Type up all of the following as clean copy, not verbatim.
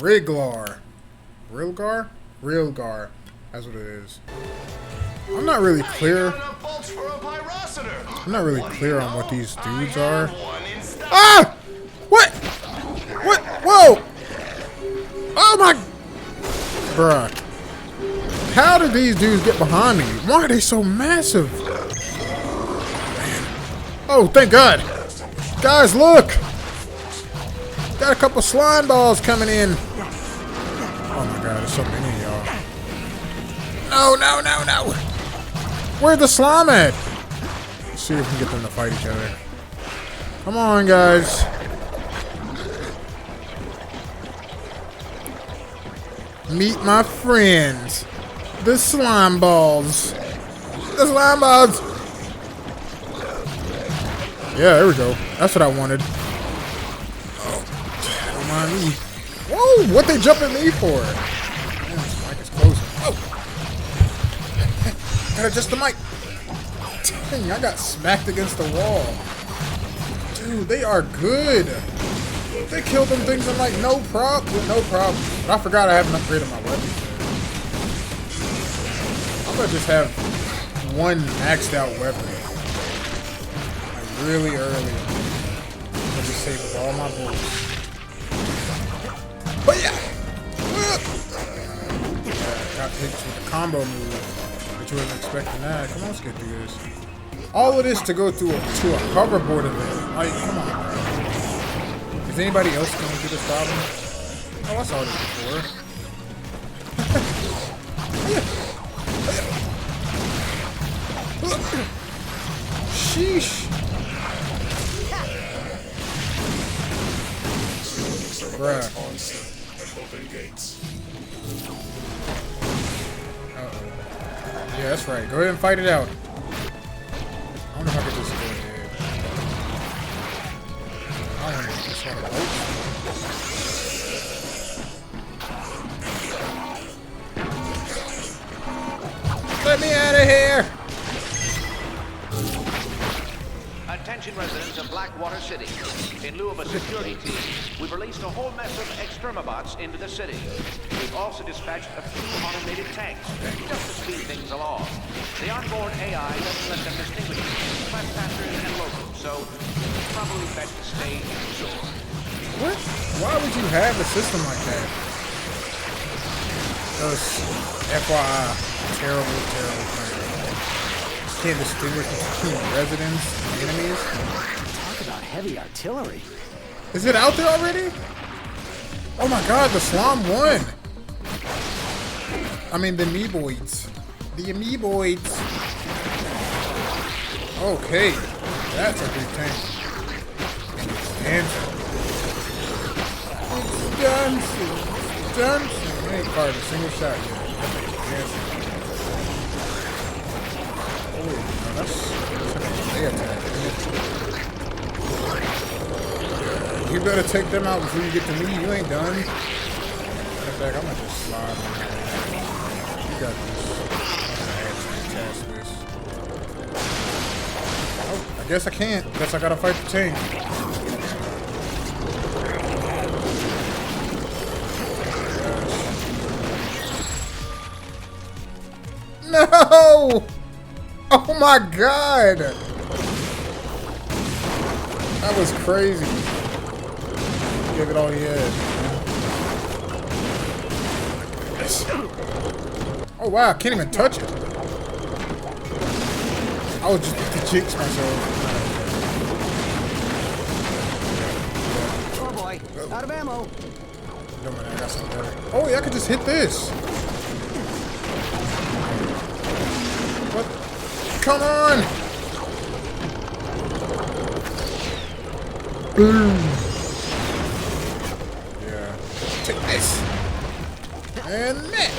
Riglar. Rilgar? Rilgar. That's what it is. I'm not really clear. I'm not really clear on what these dudes are. Ah! What? What? Whoa! Oh my... Bruh. How did these dudes get behind me? Why are they so massive? Oh, thank God. Guys, look! Got a couple slime balls coming in. Oh my God, there's so many of y'all. No, no, no, no! Where's the slime at? Let's see if we can get them to fight each other. Come on, guys. Meet my friends. The slime balls. The slime balls. Yeah, there we go. That's what I wanted. Oh, don't mind me. Whoa, what they jumping me for? Damn, this mic is closing. Oh. Gotta adjust the mic. Dang, I got smacked against the wall. Dude, they are good. They killed them things in like no problem. But I forgot I haven't upgraded my weapon. I'm gonna just have one maxed out weapon. Like really early. I'm gonna just save up all my bullets. But yeah! Got hit with the combo move. But you wasn't expecting that. Come on, let's get through this. All of this to go to a hoverboard event. Like, come on, bro. Is anybody else going through this problem? Oh, I saw this before. Sheesh. Bruh. Uh-oh. Yeah, that's right. Go ahead and fight it out. I wonder if I could just go ahead. I want to just want to vote. Let me out of here! Attention residents of Blackwater City. In lieu of a security team, we've released a whole mess of extremabots into the city. We've also dispatched a few automated tanks, just to speed things along. The onboard AI doesn't let them distinguish between trespassers and locals, so it's probably best to stay inshore. What? Why would you have a system like that? Those FYI, terrible thing. Can't distinguish between residents and enemies. Talk about heavy artillery. Is it out there already? Oh my God, the slime won. I mean, the amoeboids. The amoeboids. Okay, that's a big tank. And it's dancing. It's dancing. It's dancing. I ain't fired a single shot yet. That thing's dancing. Oh, no, that's an melee attack. You better take them out before you get to me. You ain't done. Matter of fact, I'm gonna just slide on that. You got this. This. Oh, I guess I can't. Guess I gotta fight the tank. No! Oh my God! That was crazy. Give it all he had. Yes. Oh wow, I can't even touch it. I was just to jinx myself. Oh boy, out of ammo. Don't mind, I got something better. Oh yeah, I could just hit this. What? Come on! Boom! Yeah. Take this. And that.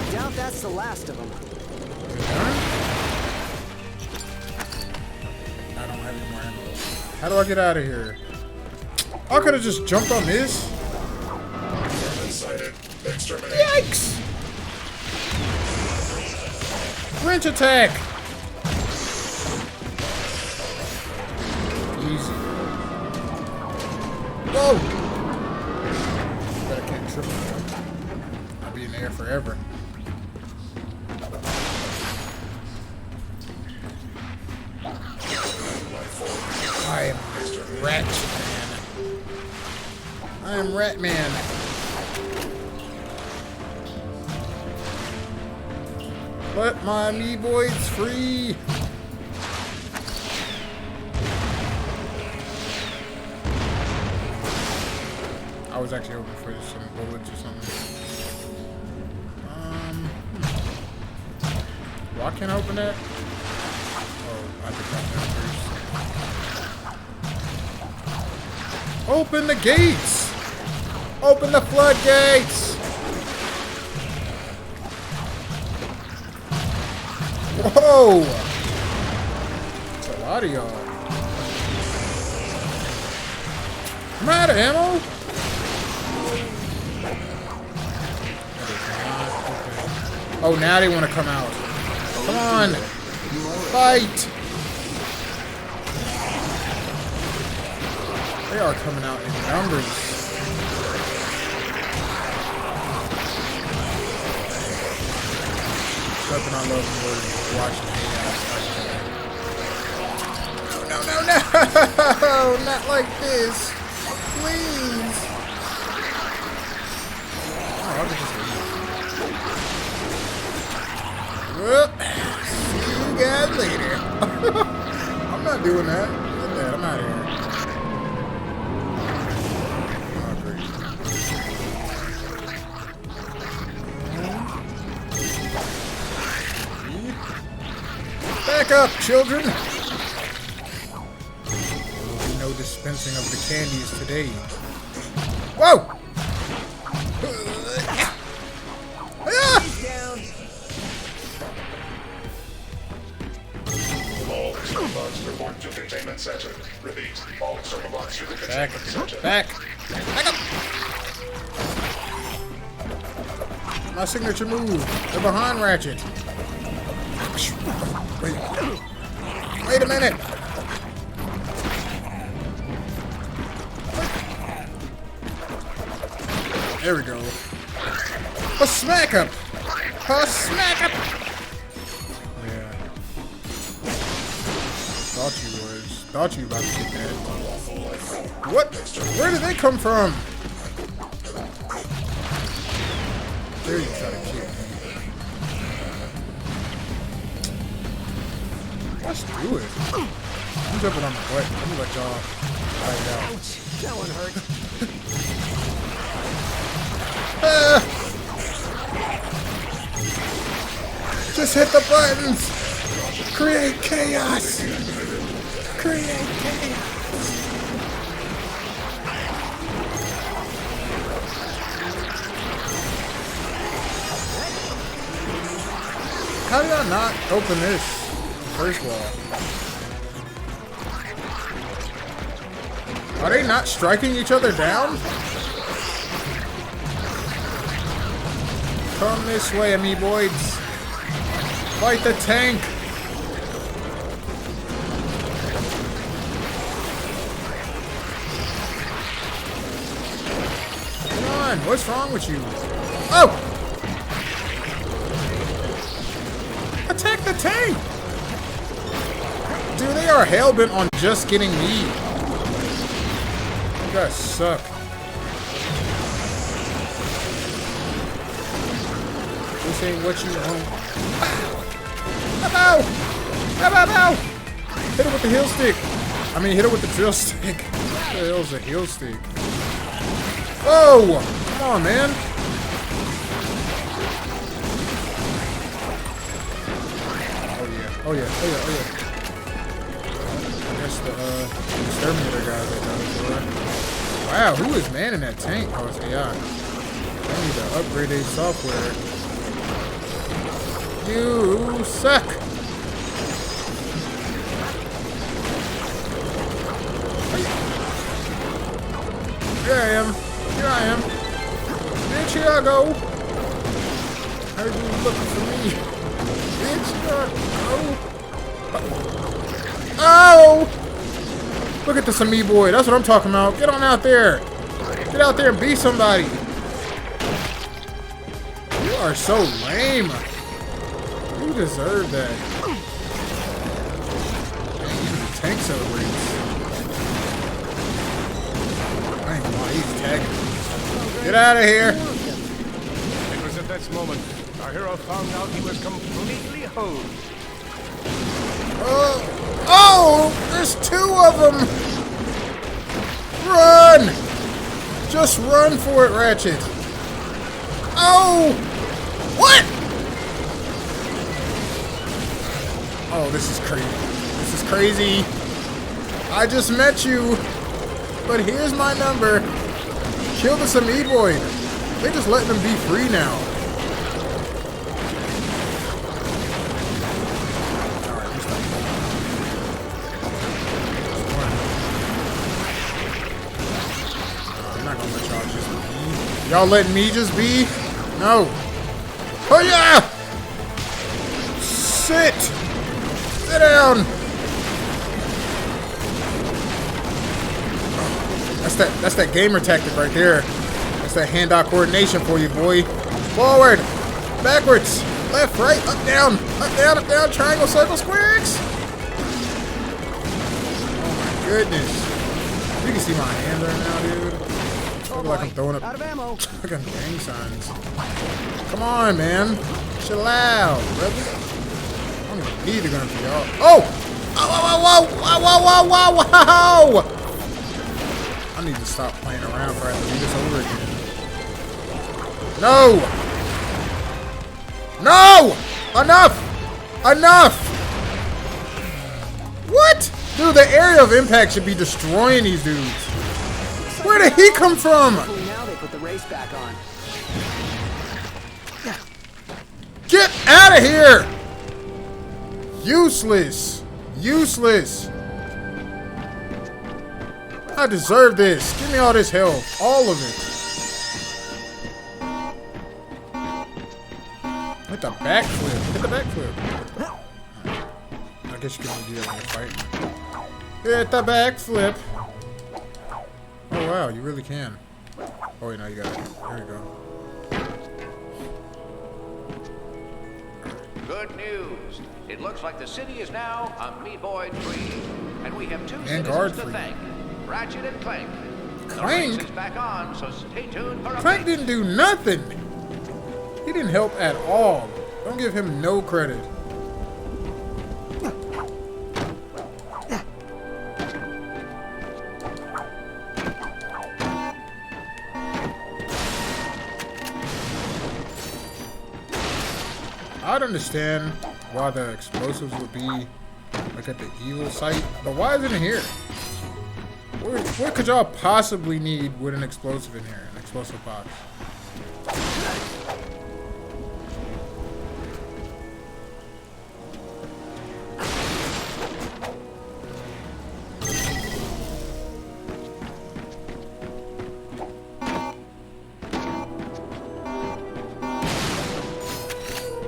I doubt that's the last of them. I don't have any more ammo. How do I get out of here? I could have just jumped on this. Yikes! Wrench attack! Easy. Whoa! Bet I can't trip forever. I am Ratchet Man. I am Rat Man. Let my me-boys free. I was actually hoping for some bullets or something. Well, I can't open that. Oh, I have to drop that first. Open the gates! Open the floodgates! Whoa! That's a lot of y'all. I'm out of ammo. Oh, now they want to come out. Come on! Fight! They are coming out in numbers. Something I love more than watching AI. No, no, no, no! Not like this. Please. Oh, I'll just leave. Well, see you guys later. I'm not doing that. Look at that. I'm out of here. Back up, children! There will be no dispensing of the candies today. Whoa! All exterminabots report to containment center. Repeat, all exterminabots to the containment center. Back! Back up! My signature move. They're behind Ratchet. Wait a minute. There we go. A smack up. A smack up. Yeah. Thought you was. Thought you about to get that. What? Where did they come from? There you try to kill me. Let's do it. I'm jumping on the butt. I'm gonna let y'all fight it out. Ouch, that one hurt. Just hit the buttons. Create chaos. Create chaos. How did I not open this? First wall. Are they not striking each other down? Come this way, amoeboids. Fight the tank. Come on, what's wrong with you? Oh! Attack the tank! Dude, they are hell-bent on just getting me. You guys suck. This ain't what you want. Ow! Ow, ow, ow! Hit it with the heel stick. I mean, hit it with the drill stick. What the hell's a heel stick? Whoa! Come on, man. Oh, yeah. Oh, yeah. Oh, yeah. Oh, yeah. That's the exterminator guy that got it. Wow, who is manning that tank? Oh, it's AI. I need to upgrade their software. You suck! Here I am. Here I am. Bitch, here I go. Heard you looking for me. Bitch, here I go. Oh! Look at this amoeboid. That's what I'm talking about. Get on out there. Get out there and be somebody. are so lame. You deserve that. Dang, even the tank celebrates. I ain't gonna lie, he's tagging. Get out of here. It was at this moment our hero found out he was completely hosed. Oh, there's two of them. Run! Just run for it, Ratchet. Oh! What? Oh, this is crazy. This is crazy. I just met you, but here's my number. Kill this Boy. They're just letting him be free now. Y'all letting me just be? No. Oh yeah! Sit! Sit down! That's that gamer tactic right there. That's that hand-eye coordination for you, boy. Forward! Backwards! Left, right, up, down, triangle, circle, square X! Oh my goodness. You can see my hand right now, dude. Look like I'm throwing up. Out of ammo. Look at gang signs. Come on, man. Chill out, brother. I don't even need a gun for y'all. Oh! Whoa, whoa, whoa, whoa, whoa, whoa! I need to stop playing around before I have to do this over again. No! No! Enough! Enough! What? Dude, the area of impact should be destroying these dudes. Where did he come from? Now they put the race back on. Get out of here! Useless. Useless. I deserve this. Give me all this health. All of it. Hit the backflip. Hit the backflip. I guess you can only do that when you're fighting. Hit the backflip. Oh wow, you really can. Oh wait, no, you got it. There you go. Good news. It looks like the city is now amoeboid free. And we have two And guard citizens to free. thank. Ratchet and Clank. Clank? The race is back on, so stay tuned for Clank updates. didn't do nothing. He didn't help at all. Don't give him no credit. I'd understand why the explosives would be like at the evil site, but why is it in here? What could y'all possibly need with an explosive in here? An explosive box.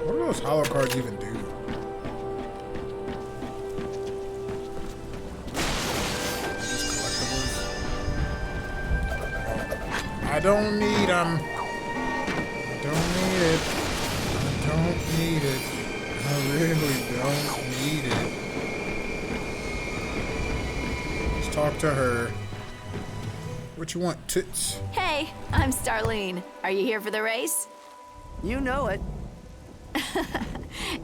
What do those hollow cards even do? I don't need them. I don't need it. I don't need it. I really don't need it. Let's talk to her. What you want, tits? Hey, I'm Starlene. Are you here for the race? You know it.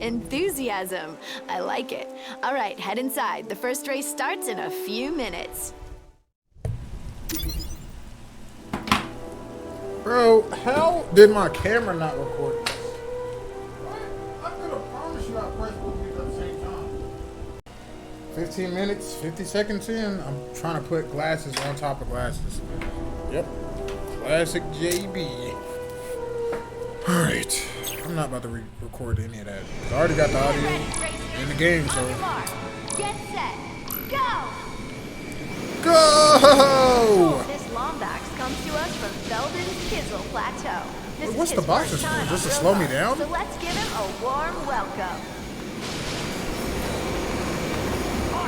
Enthusiasm. I like it. All right, head inside. The first race starts in a few minutes. Bro, how did my camera not record this? What? I could have promised you I pressed both of these at the same time. 15 minutes, 50 seconds in, I'm trying to put glasses on top of glasses. Yep. Classic JB. Alright. I'm not about to record any of that. I already got the audio in the game, so. Get set. Go! Go! This Lombax comes to us from Felden's Kizzle Plateau. This is What's his the boxes first for? time Just to on slow me Roblox, down? So let's give him a warm welcome.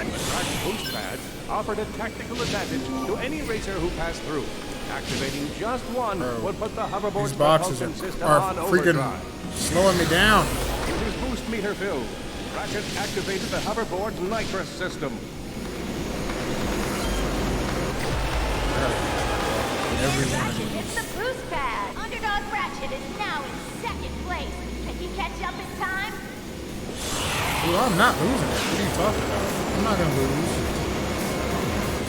The Crash Boost Pads offered a tactical advantage to any racer who passed through. Activating just one would put the hoverboard's These boxes propulsion system are on freaking overdrive. slowing me down. With his boost meter filled, Ratchet activated the hoverboard's nitrous system. Ratchet hits the boost pad. Underdog Ratchet is now in second place. Can he catch up in time? Ooh, I'm not losing it. What are you talking about? I'm not gonna lose.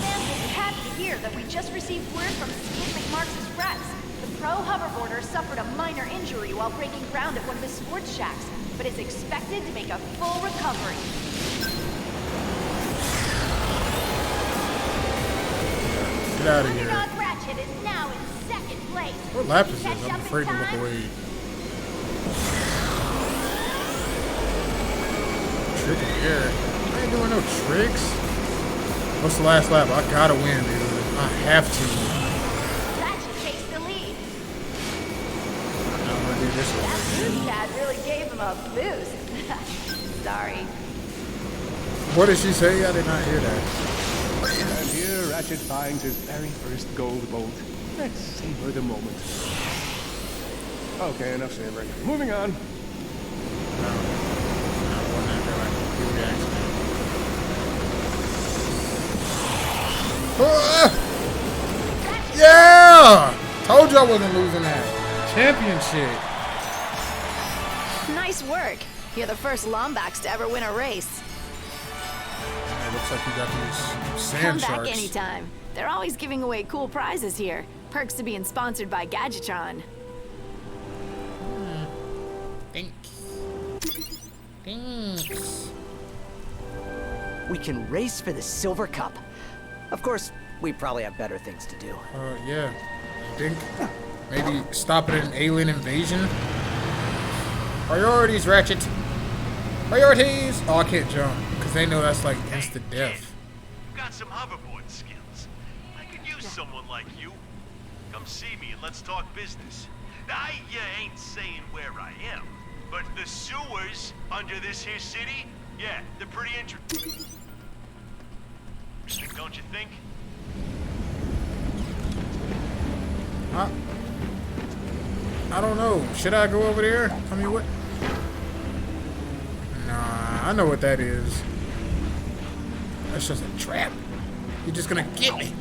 Fans will be happy to hear that we just received word from Steve McMarks' reps. The pro hoverboarder suffered a minor injury while breaking ground at one of his sports shacks, but is expected to make a full recovery. Get out of here. Underdog Ratchet is now in second place. What lap Can is he this? catch I'm up in afraid to look time? away. Trick in the air. I ain't doing no tricks. What's the last lap? I gotta win, dude. I have to. Ratchet takes the lead. I'm gonna do this That one. boost pad really gave him a boost. Sorry. What did she say? I did not hear that. And here Ratchet finds his very first gold bolt. Let's savor the moment. Okay, enough savoring. Moving on. No, wasn't that good? Like, do the accident. Yeah! Told you I wasn't losing that. Championship. Nice work. You're the first Lombax to ever win a race. It looks like you got these sand Come sharks. back anytime. They're always giving away cool prizes here. Perks to being sponsored by Gadgetron. Thanks. We can race for the Silver Cup. Of course, we probably have better things to do. Yeah. You think maybe stop at an alien invasion? Priorities, Ratchet. Priorities. Oh, I can't jump because they know that's like instant death. You got some hoverboard skills. I could use someone like you. Come see me and let's talk business. I ain't saying where I am, but the sewers under this here city, yeah, they're pretty interesting. Don't you think? I don't know. Should I go over there? I mean, what? Nah, I know what that is. That's just a trap. You're just gonna get me.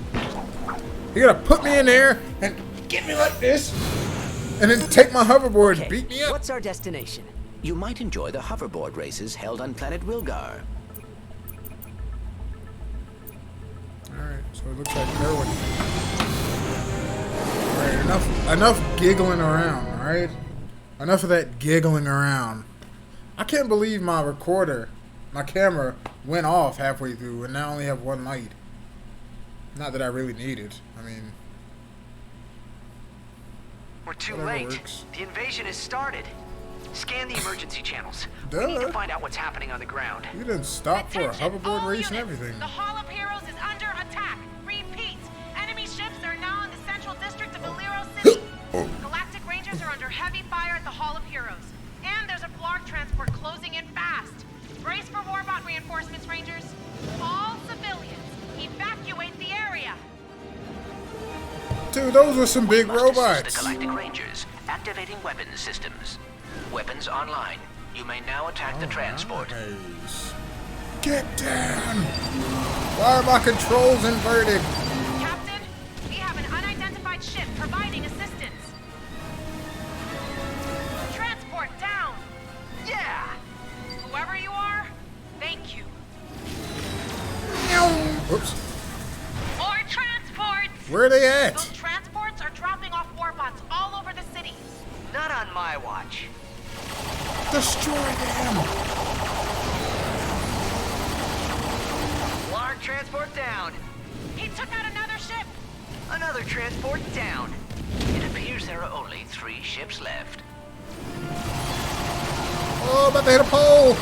You're gonna put me in there and get me like this, and then take my hoverboard and beat me up. What's our destination? You might enjoy the hoverboard races held on planet Wilgar. Alright, so it looks like heroin. Alright, enough giggling around, alright? Enough of that giggling around. I can't believe my recorder, my camera, went off halfway through and now I only have one light. Not that I really need it. I mean... We're too whatever late. works. The invasion has started. Scan the emergency channels. Duh. We need to find out what's happening on the ground. You didn't stop for a Attention, hoverboard all race and units. everything. The Hall of Heroes is under attack. Repeat. Enemy ships are now in the central district of Valero City. Galactic Rangers are under heavy fire at the Hall of Heroes. And there's a Blarg transport closing in fast. Brace for warbot reinforcements, Rangers. All civilians, evacuate the area. Dude, those were some big Must assist robots. The Galactic Rangers, activating weapons systems. Weapons online. You may now attack the transport. Nice. Get down! Why are my controls inverted? Captain, we have an unidentified ship providing assistance. Transport down. Yeah! Whoever you are, thank you. Whoops. More transports! Where are they at? Those transports are dropping off warbots all over the city. Not on my watch. Destroy them! Blarg transport down. He took out another ship. Another transport down. It appears there are only 3 ships left. Oh, about to hit a pole!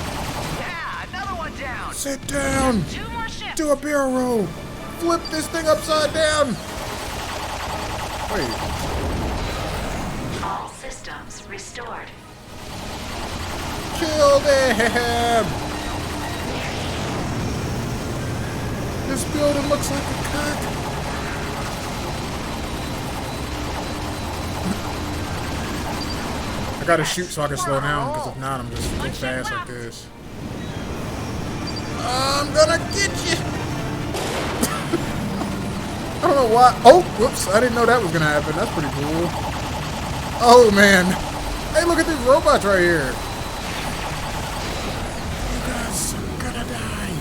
Yeah, another one down. Sit down! 2 more ships. Do a barrel roll! Flip this thing upside down! Wait. All systems restored. Kill them! This building looks like a cock. I gotta shoot so I can slow down, because if not, I'm just going fast like this. I'm gonna get you! I don't know why. Oh, whoops. I didn't know that was gonna happen. That's pretty cool. Oh, man. Hey, look at these robots right here. You guys are gonna die.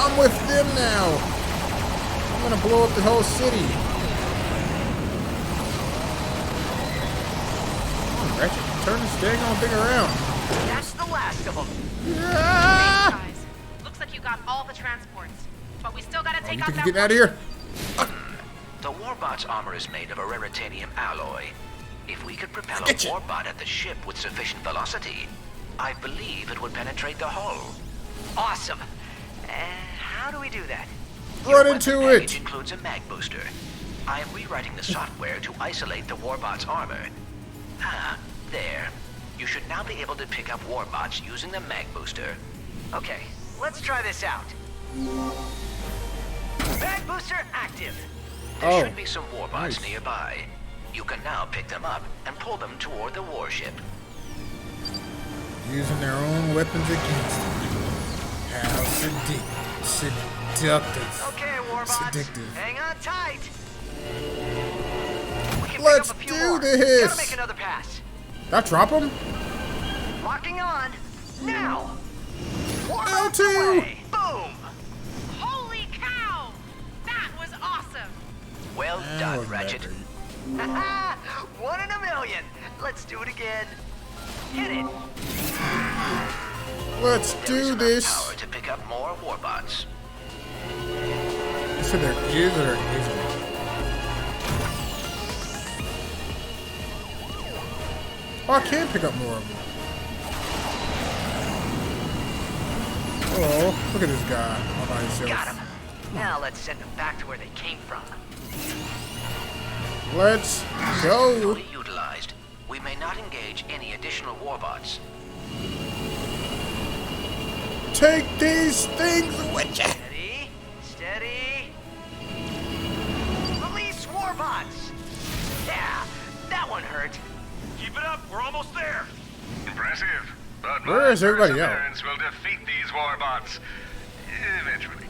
I'm with them now. I'm gonna blow up the whole city. Ratchet, turn this dang on thing around. That's the last of them. Yeah! Thanks, guys. Looks like you got all the transports. But we still gotta take You out think that you get out of here? The warbot's armor is made of a raritanium alloy. If we could propel a Get you. warbot at the ship with sufficient velocity, I believe it would penetrate the hull. Awesome. How do we do that? Run Your into weapon package it. includes a mag booster. I am rewriting the software to isolate the warbot's armor. Ah, there. You should now be able to pick up warbots using the mag booster. Okay, let's try this out. Mag booster active. There Oh, should be some warbots nice. nearby. You can now pick them up and pull them toward the warship. Using their own weapons against them. How seductive. Okay, warbots. Seductive. Hang on tight. We can Let's pick up a few do more. this. Gotta make another pass. Did I drop him? Locking on. Now. L2. Away. Boom. Holy cow! That was awesome! Well That done, wasn't that Ratchet. great. Haha, 1 in a million. Let's do it again. Hit it. Let's There is do enough this. power to pick up more warbots. So there is or there isn't. Oh, I can pick up more of them. Oh, look at this guy all by himself. Got him. Now let's send them back to where they came from. Let's go. Fully utilized. We may not engage any additional warbots. Take these things with you. Steady. Steady. Release warbots. Yeah, that one hurt. Keep it up. We're almost there. Impressive. But Where is everybody else? perseverance will defeat these warbots. Eventually.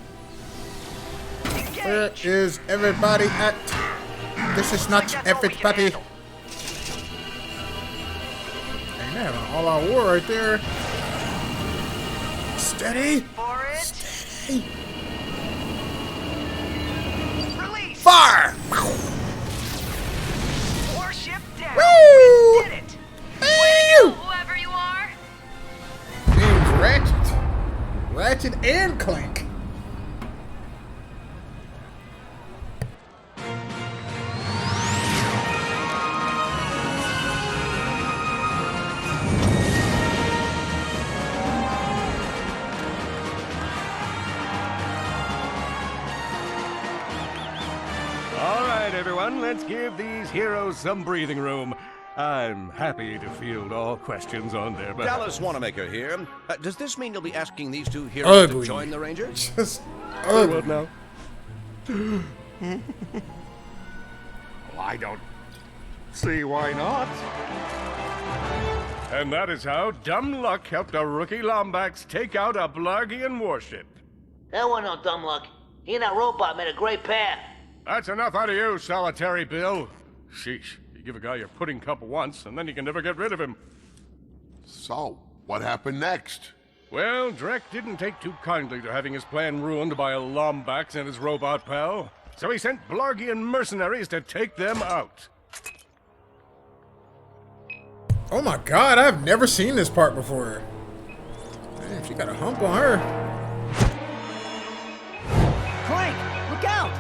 Where Engage. is everybody at? This is not Like that's all we can everybody. handle. Dang, they have an all-out war right there. Steady. For it. Steady. Release. Fire. Warship down. Woo! We did it. Woo! Whoever you are, Name's Ratchet. Ratchet and Clank. All right, everyone, let's give these heroes some breathing room. I'm happy to field all questions on their behalf. Dallas Wanamaker here. Does this mean you'll be asking these two heroes Ugly. to join the Rangers? Just What now? I don't see why not. And that is how dumb luck helped a rookie Lombax take out a Blargian warship. That wasn't no dumb luck. He and that robot made a great pair. That's enough out of you, solitary Bill. Sheesh, you give a guy your pudding cup once, and then you can never get rid of him. So, what happened next? Well, Drek didn't take too kindly to having his plan ruined by a Lombax and his robot pal, so he sent Blargian mercenaries to take them out. Oh my god, I've never seen this part before. Damn, she got a hump on her. Clank, look out!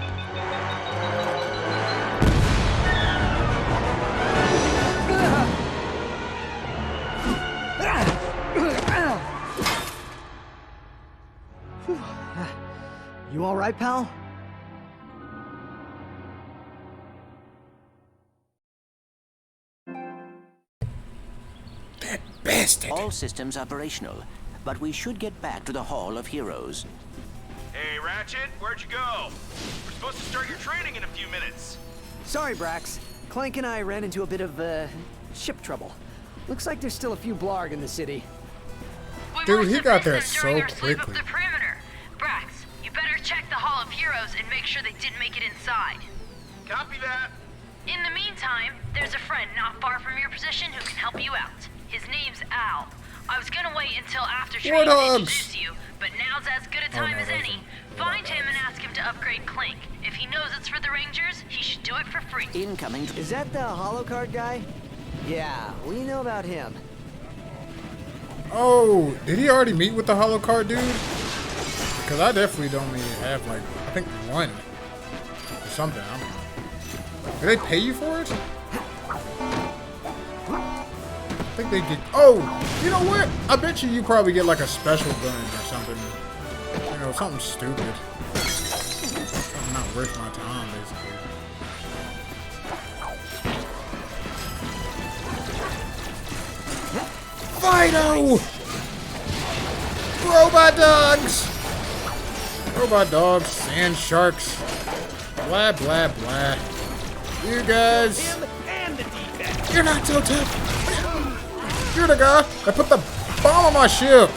You all right, pal? That bastard. All systems operational, but we should get back to the Hall of Heroes. Hey, Ratchet, where'd you go? We're supposed to start your training in a few minutes. Sorry, Brax. Clank and I ran into a bit of, ship trouble. Looks like there's still a few Blarg in the city. Dude, he got there so quickly. The perimeter. Brax, you better check the Hall of Heroes and make sure they didn't make it inside. Copy that. In the meantime, there's a friend not far from your position who can help you out. His name's Al. I was gonna wait until after training to introduce you, but now's as good a time as any. Find him and ask him to upgrade Clank. If he knows it's for the Rangers, he should do it for free. Incoming. Is that the holocard guy? Yeah, we know about him. Oh, did he already meet with the holocard dude? Because I definitely don't even have, like, I think one or something. I don't know. Do they pay you for it? I think they get. Oh, you know what? I bet you probably get like a special gun or something. You know, something stupid. Something not worth my time, basically. Fido! Robot dogs! Robot dogs, sand sharks, blah blah blah. You guys, you're not so tough. You're the guy that put the bomb on my ship.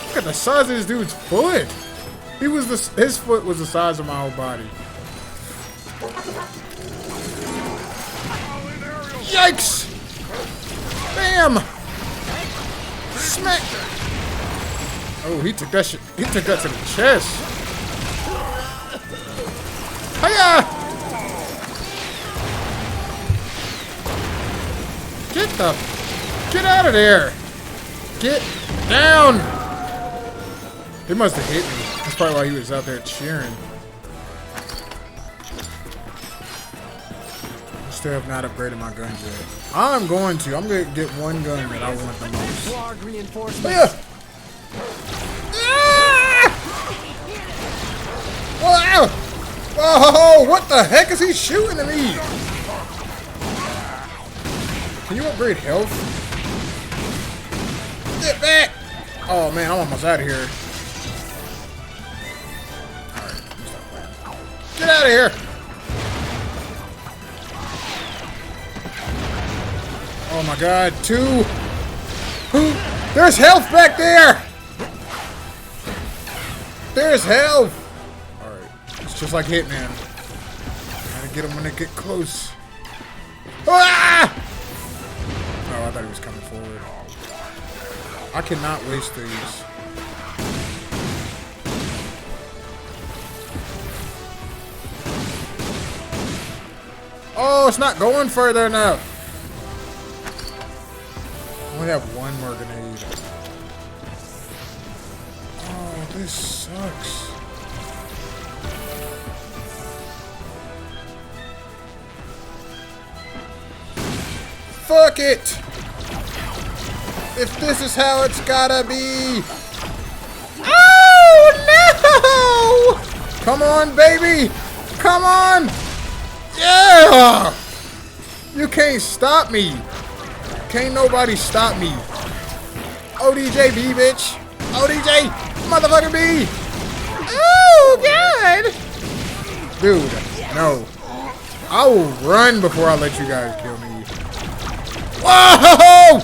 Look at the size of this dude's foot. His foot was the size of my whole body. Yikes! Bam! Smack! Oh, he took that shit. He took that to the chest. Hiya! Get out of there! Get down! He must have hit me. That's probably why he was out there cheering. I still have not upgraded my guns yet. I'm going to get one gun that I want the most. Yeah. Ah! Whoa! What the heck is he shooting at me? Can you upgrade health? Get back! Oh man, I'm almost out of here. Alright, get out of here! Oh my god, 2! There's health back there! There's health! Alright, it's just like Hitman. Gotta get him when they get close. Ah! Oh, I thought he was coming forward. I cannot waste these. Oh, it's not going further enough. I only have one more grenade. Oh, this sucks. Fuck it! If this is how it's gotta be. Oh no! Come on, baby! Come on! Yeah! You can't stop me. Can't nobody stop me. ODJB, bitch. ODJ, motherfucker B. Oh, God. Dude, no. I will run before I let you guys kill me. Whoa!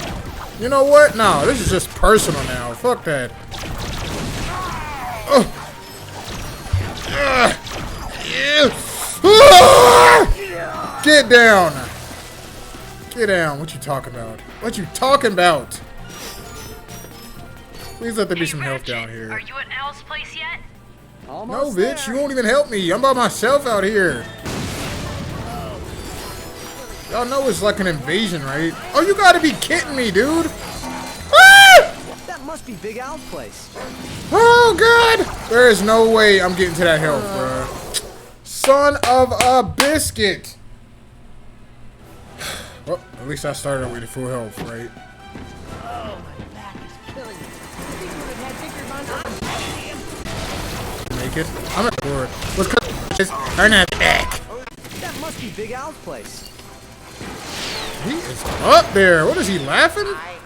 You know what? No, this is just personal now. Fuck that. Get down. Get down. What you talking about? What you talking about? Please let there be some health down here. Are you at Al's place yet? Almost no, bitch. You won't even help me. I'm by myself out here. Y'all know it's like an invasion, right? Oh, you gotta be kidding me, dude. Ah! That must be Big Al's place. Oh, God. There is no way I'm getting to that health, bro. Son of a biscuit. Well, at least I started with full health, right? Oh, my back is killing me. I think we would have had bigger Make it. I'm at board. Let's cut this. Turn that back. That must be Big Al's place. He is up there. What is he laughing? I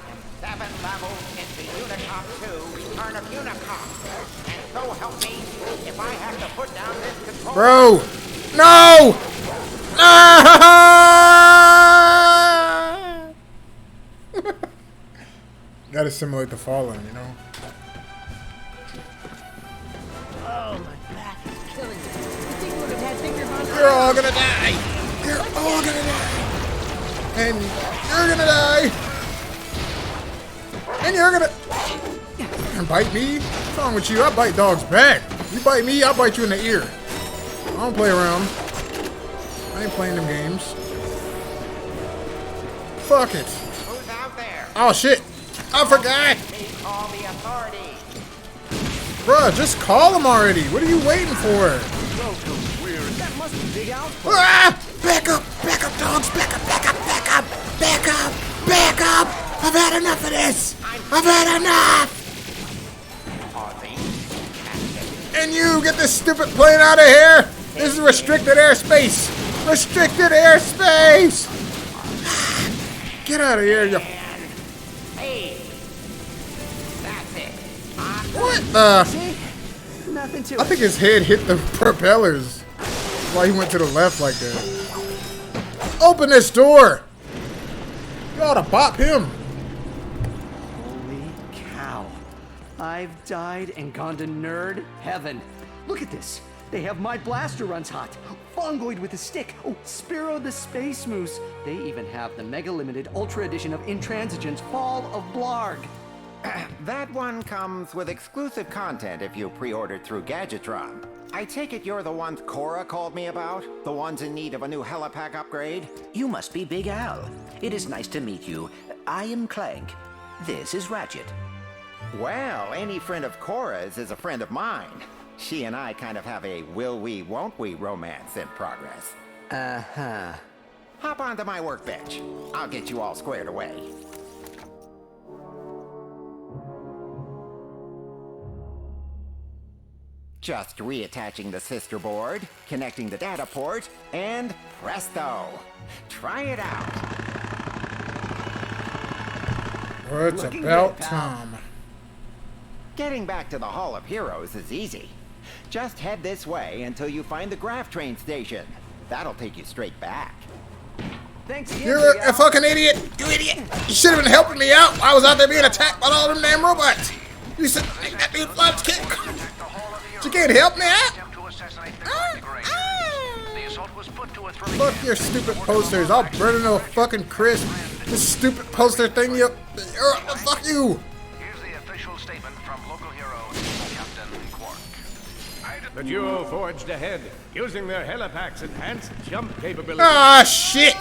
am 7 levels into Unicop 2, Return of Unicop. And so help me, if I have to put down this control... Bro! No! Ah! Gotta simulate the falling, you know? Oh, my back is killing me. You think you would have had fingers on You're all gonna die! You're all gonna die! And you're gonna die! And you're gonna... And bite me? What's wrong with you? I bite dogs back. You bite me, I'll bite you in the ear. I don't play around. I ain't playing them games. Fuck it. Who's out there? Oh shit! I forgot! Please call the authorities. Bruh, just call them already. What are you waiting for? That must be Big Al. Ah! Back up! Back up, dogs! Back up! Back up! Back up! Back up! Back up! I've had enough of this! I've had enough! And you get this stupid plane out of here! This is restricted airspace! Restricted airspace! Get out of here, you... Hey, that's it. What the... See? Nothing to I think his head hit the propellers. That's why he went to the left like that. Open this door! You ought to bop him. Holy cow. I've died and gone to nerd heaven. Look at this. They have my blaster runs hot. Fungoid with a stick. Oh, Spiro the Space Moose. They even have the Mega Limited Ultra Edition of Intransigence Fall of Blarg. That one comes with exclusive content if you pre-ordered through Gadgetron. I take it you're the ones Cora called me about? The ones in need of a new helipack upgrade? You must be Big Al. It is nice to meet you. I am Clank. This is Ratchet. Well, any friend of Cora's is a friend of mine. She and I kind of have a will we, won't we romance in progress. Uh-huh. Hop onto my workbench. I'll get you all squared away. Just reattaching the sister board, connecting the data port, and presto! Try it out. Well, it's Looking about good, pal. time. Getting back to the Hall of Heroes is easy. Just head this way until you find the Graph Train station. That'll take you straight back. Thanks again, You're Big a Al. fucking idiot! You idiot! You should have been helping me out while I was out there being attacked by all them damn robots! You said, make that dude fly his kick! You can't help me out? Fuck your stupid posters. I'll burn into a fucking crisp. This stupid poster thing you... fuck you! Here's the official statement from local hero Captain Quark. The duo forged ahead, using their helipacks' enhanced jump capability. Ah, shit!